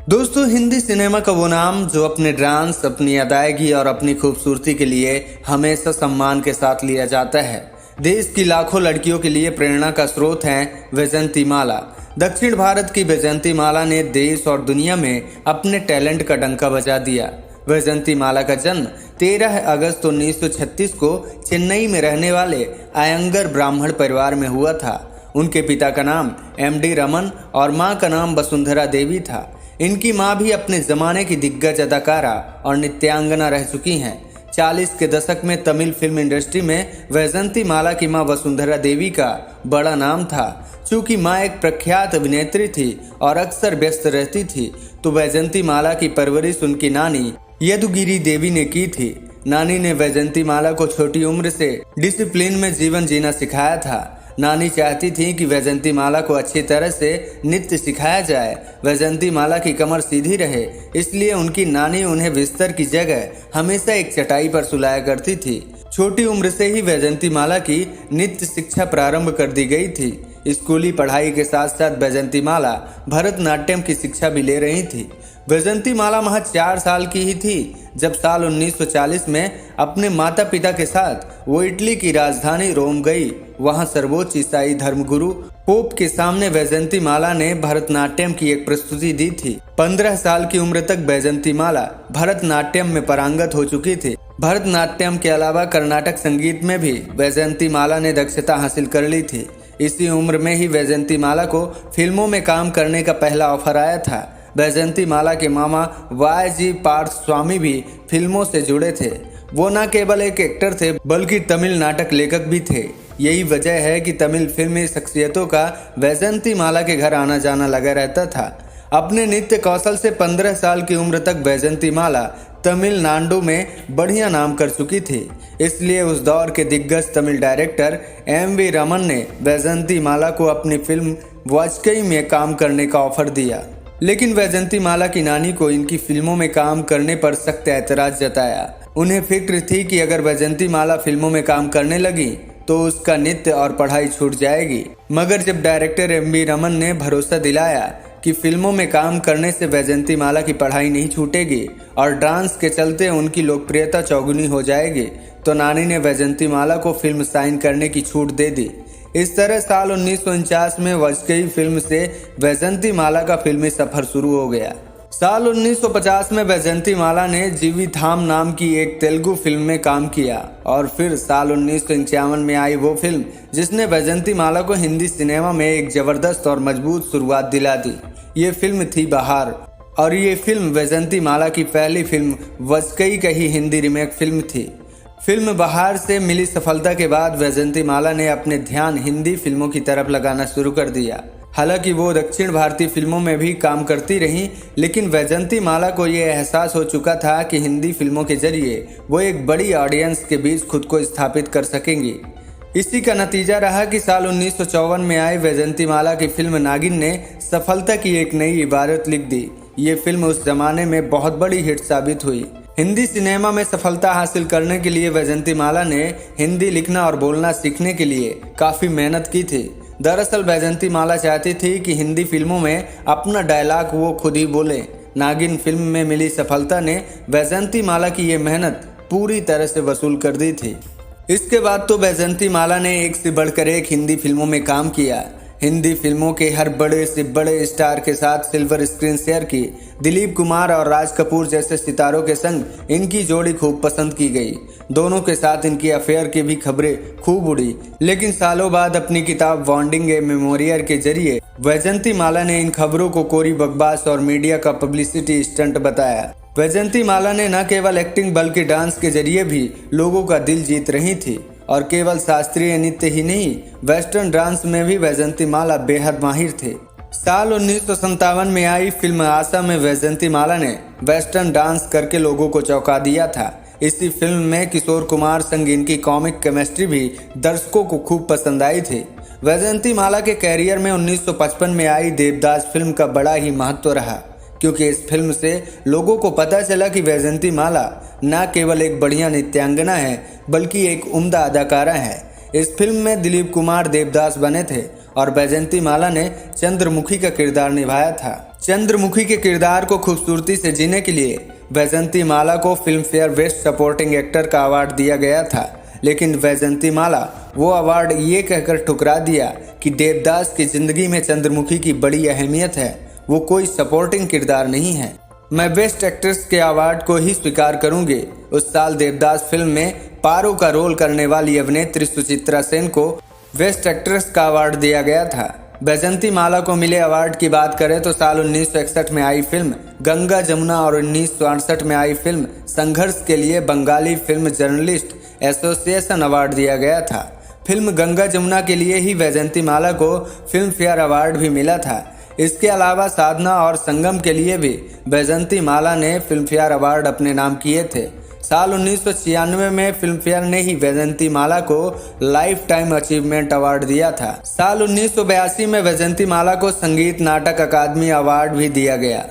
दोस्तों, हिंदी सिनेमा का वो नाम जो अपने डांस, अपनी अदायगी और अपनी खूबसूरती के लिए हमेशा सम्मान के साथ लिया जाता है। देश की लाखों लड़कियों के लिए प्रेरणा का स्रोत हैं वैजयंती माला। दक्षिण भारत की वैजयंती माला ने देश और दुनिया में अपने टैलेंट का डंका बजा दिया। वैजयंती माला का जन्म 13 अगस्त 1936 को चेन्नई में रहने वाले अयंगर ब्राह्मण परिवार में हुआ था। उनके पिता का नाम MD रमन और मां का नाम वसुंधरा देवी था। इनकी मां भी अपने जमाने की दिग्गज अदाकारा और नृत्यांगना रह चुकी हैं। 40 के दशक में तमिल फिल्म इंडस्ट्री में वैजयंती माला की मां वसुंधरा देवी का बड़ा नाम था। चूंकि मां एक प्रख्यात अभिनेत्री थी और अक्सर व्यस्त रहती थी, तो वैजयंती माला की परवरिश उनकी नानी यदुगिरी देवी ने की थी। नानी ने वैजयंती माला को छोटी उम्र से डिसिप्लिन में जीवन जीना सिखाया था। नानी चाहती थी कि वैजयंती माला को अच्छी तरह से नृत्य सिखाया जाए। वैजयंती माला की कमर सीधी रहे, इसलिए उनकी नानी उन्हें बिस्तर की जगह हमेशा एक चटाई पर सुलाया करती थी। छोटी उम्र से ही वैजयंती माला की नृत्य शिक्षा प्रारंभ कर दी गई थी। स्कूली पढ़ाई के साथ साथ वैजयंती माला भरतनाट्यम की शिक्षा भी ले रही थी। वैजयंती माला महज 4 साल की ही थी जब साल 1940 में अपने माता पिता के साथ वो इटली की राजधानी रोम गई। वहां सर्वोच्च ईसाई धर्मगुरु पोप के सामने वैजयंती माला ने भरतनाट्यम की एक प्रस्तुति दी थी। 15 साल की उम्र तक वैजयंती माला भरतनाट्यम में पारंगत हो चुकी थी। भरतनाट्यम के अलावा कर्नाटक संगीत में भी वैजयंती माला ने दक्षता हासिल कर ली थी। इसी उम्र में ही वैजयंती माला को फिल्मों में काम करने का पहला ऑफर आया था। वैजयंती माला के मामा YG पार्थ स्वामी भी फिल्मों से जुड़े थे। वो न केवल एक एक्टर थे बल्कि तमिल नाटक लेखक भी थे। यही वजह है कि तमिल फिल्मी शख्सियतों का वैजयंती माला के घर आना जाना लगा रहता था। अपने नृत्य कौशल से 15 साल की उम्र तक वैजयंती माला तमिलनाडु में बढ़िया नाम कर चुकी थी। इसलिए उस दौर के दिग्गज तमिल डायरेक्टर MV रमन ने वैजयंती माला को अपनी फिल्म वाजकई में काम करने का ऑफर दिया। लेकिन वैजयंती माला की नानी को इनकी फिल्मों में काम करने पर सख्त ऐतराज जताया। उन्हें फिक्र थी कि अगर वैजयंती माला फिल्मों में काम करने लगी तो उसका नृत्य और पढ़ाई छूट जाएगी। मगर जब डायरेक्टर MV रमन ने भरोसा दिलाया कि फिल्मों में काम करने से वैजयंती माला की पढ़ाई नहीं छूटेगी और डांस के चलते उनकी लोकप्रियता चौगुनी हो जाएगी, तो नानी ने वैजयंती माला को फिल्म साइन करने की छूट दे दी। इस तरह साल 1949 में वाजपेयी फिल्म से वैजयंती माला का फिल्मी सफर शुरू हो गया। साल 1950 में वैजयंती माला ने जीविथाम नाम की एक तेलुगु फिल्म में काम किया और फिर साल 1951 में आई वो फिल्म जिसने वैजयंती माला को हिंदी सिनेमा में एक जबरदस्त और मजबूत शुरुआत दिला दी। ये फिल्म थी बहार और ये फिल्म वैजयंती माला की पहली फिल्म वाजपेयी का ही हिंदी रीमेक फिल्म थी। फिल्म बहार से मिली सफलता के बाद वैजयंती माला ने अपने ध्यान हिंदी फिल्मों की तरफ लगाना शुरू कर दिया। हालांकि वो दक्षिण भारतीय फिल्मों में भी काम करती रहीं, लेकिन वैजयंती माला को ये एहसास हो चुका था कि हिंदी फिल्मों के जरिए वो एक बड़ी ऑडियंस के बीच खुद को स्थापित कर सकेंगी। इसी का नतीजा रहा कि साल 1954 में आई वैजयंती माला की फिल्म नागिन ने सफलता की एक नई इबारत लिख दी। ये फिल्म उस जमाने में बहुत बड़ी हिट साबित हुई। हिंदी सिनेमा में सफलता हासिल करने के लिए वैजयंती माला ने हिंदी लिखना और बोलना सीखने के लिए काफ़ी मेहनत की थी। दरअसल वैजयंती माला चाहती थी कि हिंदी फिल्मों में अपना डायलॉग वो खुद ही बोले। नागिन फिल्म में मिली सफलता ने वैजयंती माला की ये मेहनत पूरी तरह से वसूल कर दी थी। इसके बाद तो वैजयंती माला ने एक से बढ़कर एक हिंदी फिल्मों में काम किया। हिंदी फिल्मों के हर बड़े से बड़े स्टार के साथ सिल्वर स्क्रीन शेयर की। दिलीप कुमार और राज कपूर जैसे सितारों के संग इनकी जोड़ी खूब पसंद की गई। दोनों के साथ इनकी अफेयर की भी खबरें खूब उड़ी। लेकिन सालों बाद अपनी किताब वॉन्डिंग ए मेमोरियर के जरिए वैजयंती माला ने इन खबरों को कोरी बकवास और मीडिया का पब्लिसिटी स्टंट बताया। वैजयंती माला ने न केवल एक्टिंग बल्कि डांस के जरिए भी लोगों का दिल जीत रही थी और केवल शास्त्रीय नृत्य ही नहीं, वेस्टर्न डांस में भी वैजयंती माला बेहद माहिर थे। साल 1957 में आई फिल्म आशा में वैजयंती माला ने वेस्टर्न डांस करके लोगों को चौंका दिया था। इसी फिल्म में किशोर कुमार संग इनकी कॉमिक केमिस्ट्री भी दर्शकों को खूब पसंद आई थी। वैजयंती माला के कैरियर में 1955 में आई देवदास फिल्म का बड़ा ही महत्व रहा, क्योंकि इस फिल्म से लोगों को पता चला कि वैजयंती माला न केवल एक बढ़िया नृत्यांगना है बल्कि एक उम्दा अदाकारा है। इस फिल्म में दिलीप कुमार देवदास बने थे और वैजयंती माला ने चंद्रमुखी का किरदार निभाया था। चंद्रमुखी के किरदार को खूबसूरती से जीने के लिए वैजंती माला को film fair best supporting actor का अवार्ड दिया गया था, लेकिन वैजंती माला वो अवार्ड ये कहकर ठुकरा दिया कि देवदास की जिंदगी में चंद्रमुखी की बड़ी अहमियत है, वो कोई सपोर्टिंग किरदार नहीं है। मैं बेस्ट एक्ट्रेस के अवार्ड को ही स्वीकार करूंगी। उस साल देवदास फिल्म में पारो का रोल करने वाली अभिनेत्री सुचित्रा सेन को बेस्ट एक्ट्रेस का अवार्ड दिया गया था। वैजंती माला को मिले अवार्ड की बात करें तो साल 1961 में आई फिल्म गंगा जमुना और 1968 में आई फिल्म संघर्ष के लिए Bengali film journalist association award दिया गया था। फिल्म गंगा जमुना के लिए ही वैजंती माला को फिल्म फेयर अवार्ड भी मिला था। इसके अलावा साधना और संगम के लिए भी वैजंती माला ने फिल्म फेयर अवार्ड अपने नाम किए थे। साल 1996 में फिल्म फेयर ने ही वैजंती माला को लाइफ टाइम अचीवमेंट अवार्ड दिया था। साल 1982 में वैजंती माला को संगीत नाटक अकादमी अवार्ड भी दिया गया।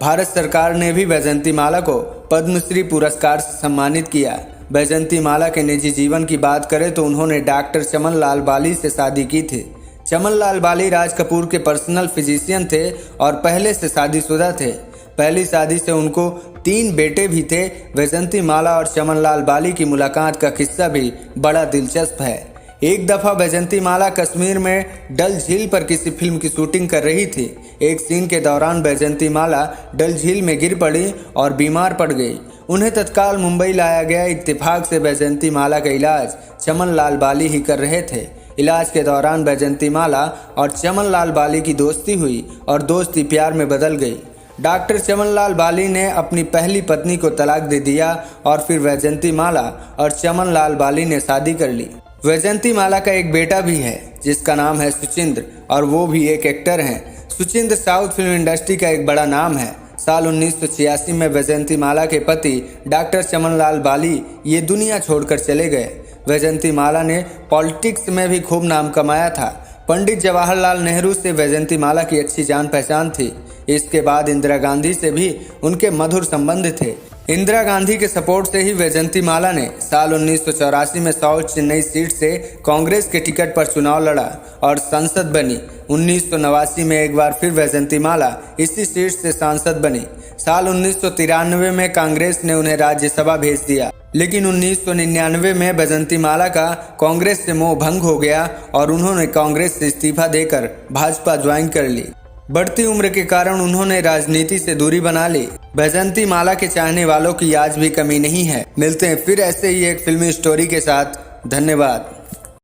भारत सरकार ने भी वैजंती माला को पद्मश्री पुरस्कार से सम्मानित किया। वैजंती माला के निजी जीवन की बात करें तो उन्होंने डॉक्टर चमन लाल बाली से शादी की थी। चमन लाल बाली राज कपूर के पर्सनल फिजिशियन थे और पहले से शादीशुदा थे। पहली शादी से उनको 3 बेटे भी थे। वैजंती माला और चमन लाल बाली की मुलाकात का किस्सा भी बड़ा दिलचस्प है। एक दफ़ा वैजंती माला कश्मीर में डल झील पर किसी फिल्म की शूटिंग कर रही थी। एक सीन के दौरान वैजंती माला डल झील में गिर पड़ी और बीमार पड़ गई। उन्हें तत्काल मुंबई लाया गया। इत्तेफाक से वैजंती माला का इलाज चमन लाल बाली ही कर रहे थे। इलाज के दौरान वैजंती माला और चमन लाल बाली की दोस्ती हुई और दोस्ती प्यार में बदल गई। डॉक्टर चमन लाल बाली ने अपनी पहली पत्नी को तलाक दे दिया और फिर वैजंती माला और चमन लाल बाली ने शादी कर ली। वैजंती माला का एक बेटा भी है जिसका नाम है सुचिंद्र और वो भी एक एक्टर हैं। सुचिंद्र साउथ फिल्म इंडस्ट्री का एक बड़ा नाम है। साल 1986 में वैजंती माला के पति डॉक्टर चमन लाल बाली ये दुनिया छोड़कर चले गए। वैजंती माला ने पॉलिटिक्स में भी खूब नाम कमाया था। पंडित जवाहरलाल नेहरू से वैजंती माला की अच्छी जान पहचान थी। इसके बाद इंदिरा गांधी से भी उनके मधुर संबंध थे। इंदिरा गांधी के सपोर्ट से ही वैजंती माला ने साल 1984 में साउथ चेन्नई सीट से कांग्रेस के टिकट पर चुनाव लड़ा और सांसद बनी। 1989 में एक बार फिर वैजंती माला इसी सीट से सांसद बनी। साल 1993 में कांग्रेस ने उन्हें राज्यसभा भेज दिया, लेकिन 1999 में वैजंती माला का कांग्रेस से मोह भंग हो गया और उन्होंने कांग्रेस से इस्तीफा देकर भाजपा ज्वाइन कर ली। बढ़ती उम्र के कारण उन्होंने राजनीति से दूरी बना ली। वैजंती माला के चाहने वालों की आज भी कमी नहीं है। मिलते हैं फिर ऐसे ही एक फिल्मी स्टोरी के साथ। धन्यवाद।